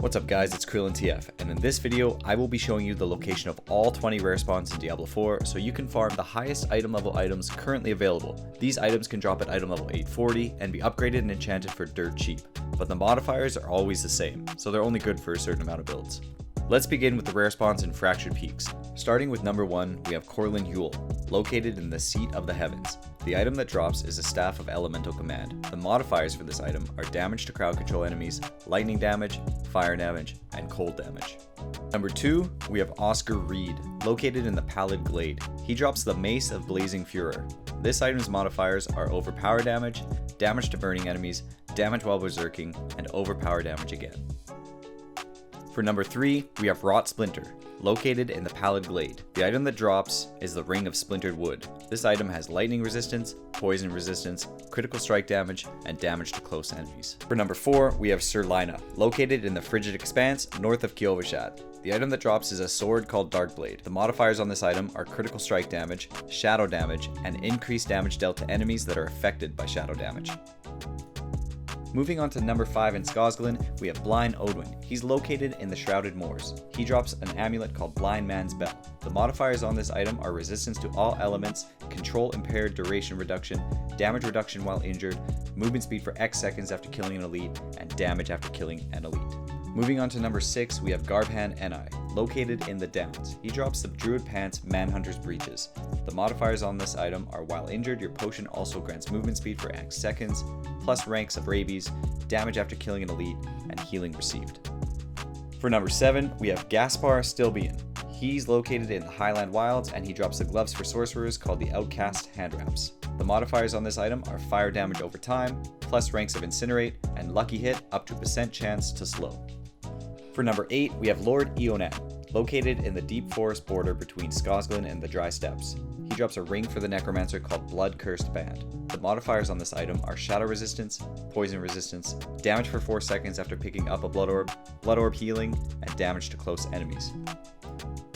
What's up guys, it's Corlin TF, and in this video I will be showing you the location of all 20 rare spawns in Diablo 4 so you can farm the highest item level items currently available. These items can drop at item level 840 and be upgraded and enchanted for dirt cheap, but the modifiers are always the same, so they're only good for a certain amount of builds. Let's begin with the rare spawns in Fractured Peaks. Starting with number 1, we have Corlin Yule, located in the Seat of the Heavens. The item that drops is a Staff of Elemental Command. The modifiers for this item are damage to crowd control enemies, lightning damage, fire damage, and cold damage. Number 2, we have Oscar Reed, located in the Pallid Glade. He drops the Mace of Blazing Furor. This item's modifiers are overpower damage, damage to burning enemies, damage while berserking, and overpower damage again. For number 3, we have Wrought Splinter, located in the Pallid Glade. The item that drops is the Ring of Splintered Wood. This item has lightning resistance, poison resistance, critical strike damage, and damage to close enemies. For number 4, we have Sir Lina, located in the Frigid Expanse, north of Kiovashat. The item that drops is a sword called Darkblade. The modifiers on this item are critical strike damage, shadow damage, and increased damage dealt to enemies that are affected by shadow damage. Moving on to number 5 in Skosglen, we have Blind Odin. He's located in the Shrouded Moors. He drops an amulet called Blind Man's Bell. The modifiers on this item are resistance to all elements, control impaired duration reduction, damage reduction while injured, movement speed for X seconds after killing an elite, and damage after killing an elite. Moving on to number 6, we have Garbhan Ni, located in the Downs. He drops the Druid Pants Manhunter's Breeches. The modifiers on this item are while injured, your potion also grants movement speed for X seconds, plus ranks of rabies, damage after killing an elite, and healing received. For number 7, we have Gaspar Stilbian. He's located in the Highland Wilds, and he drops the gloves for sorcerers called the Outcast Hand Wraps. The modifiers on this item are fire damage over time, plus ranks of Incinerate, and lucky hit up to % chance to slow. For number 8, we have Lord Eonet, located in the deep forest border between Skosglen and the Dry Steppes. He drops a ring for the Necromancer called Blood Cursed Band. The modifiers on this item are shadow resistance, poison resistance, damage for 4 seconds after picking up a blood orb healing, and damage to close enemies.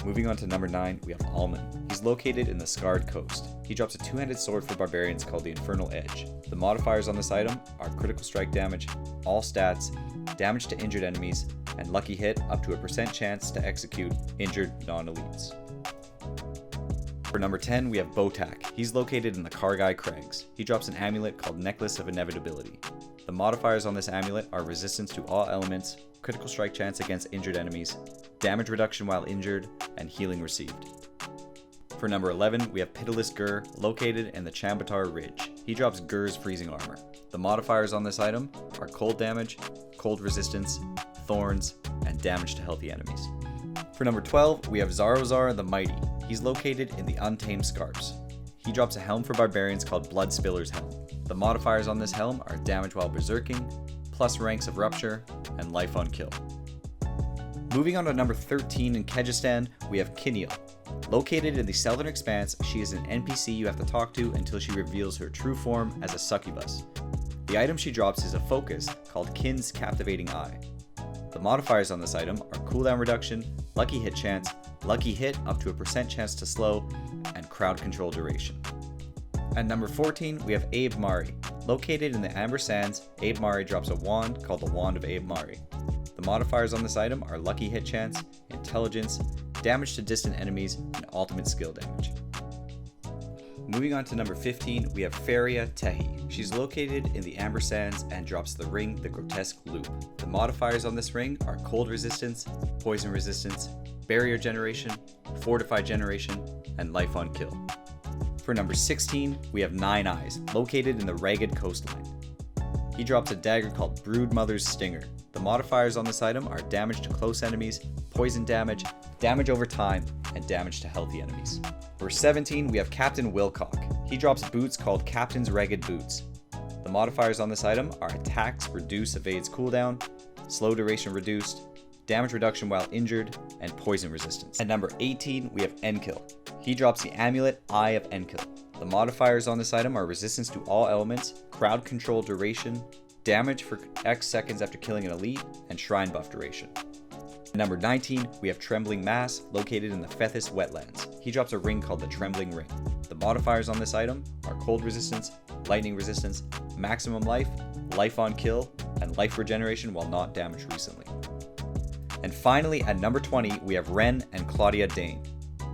Moving on to number 9, we have Almond. He's located in the Scarred Coast. He drops a two-handed sword for barbarians called the Infernal Edge. The modifiers on this item are critical strike damage, all stats, damage to injured enemies, and lucky hit up to a % chance to execute injured non-elites. For number 10, we have Botac. He's located in the Kargai Crags. He drops an amulet called Necklace of Inevitability. The modifiers on this amulet are resistance to all elements, critical strike chance against injured enemies, damage reduction while injured, and healing received. For number 11, we have Pitless Gur, located in the Chambatar Ridge. He drops Gur's freezing armor. The modifiers on this item are cold damage, cold resistance, thorns, and damage to healthy enemies. For number 12, we have Zaruzar the Mighty. He's located in the Untamed Scarps. He drops a helm for barbarians called Blood Spiller's Helm. The modifiers on this helm are damage while berserking, plus ranks of rupture, and life on kill. Moving on to number 13 in Kyrgyzstan, we have Kinil. Located in the Southern Expanse, she is an NPC you have to talk to until she reveals her true form as a succubus. The item she drops is a focus called Kin's Captivating Eye. The modifiers on this item are cooldown reduction, lucky hit chance, lucky hit up to a % chance to slow, and crowd control duration. At number 14, we have Abemari. Located in the Amber Sands, Abemari drops a wand called the Wand of Abemari. The modifiers on this item are lucky hit chance, intelligence, damage to distant enemies, and ultimate skill damage. Moving on to number 15, we have Fariatahi. She's located in the Amber Sands and drops the ring, the Grotesque Loop. The modifiers on this ring are cold resistance, poison resistance, barrier generation, fortified generation, and life on kill. For number 16, we have Nine Eyes, located in the Ragged Coastline. He drops a dagger called Broodmother's Stinger. The modifiers on this item are damage to close enemies, poison damage, damage over time, and damage to healthy enemies. For 17, we have Captain Wilcock. He drops boots called Captain's Ragged Boots. The modifiers on this item are attacks, reduce, evades cooldown, slow duration reduced, damage reduction while injured, and poison resistance. At number 18, we have Enkil. He drops the amulet Eye of Enkil. The modifiers on this item are resistance to all elements, crowd control duration, damage for X seconds after killing an elite, and shrine buff duration. At number 19, we have Trembling Mass, located in the Fethys Wetlands. He drops a ring called the Trembling Ring. The modifiers on this item are cold resistance, lightning resistance, maximum life, life on kill, and life regeneration while not damaged recently. And finally, at number 20, we have Ren and Claudia Dane.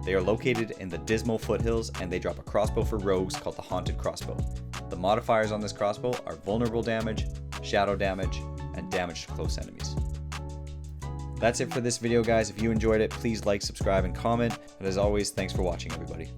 They are located in the Dismal Foothills, and they drop a crossbow for rogues called the Haunted Crossbow. The modifiers on this crossbow are vulnerable damage, shadow damage, and damage to close enemies. That's it for this video, guys. If you enjoyed it, please like, subscribe, and comment. And as always, thanks for watching, everybody.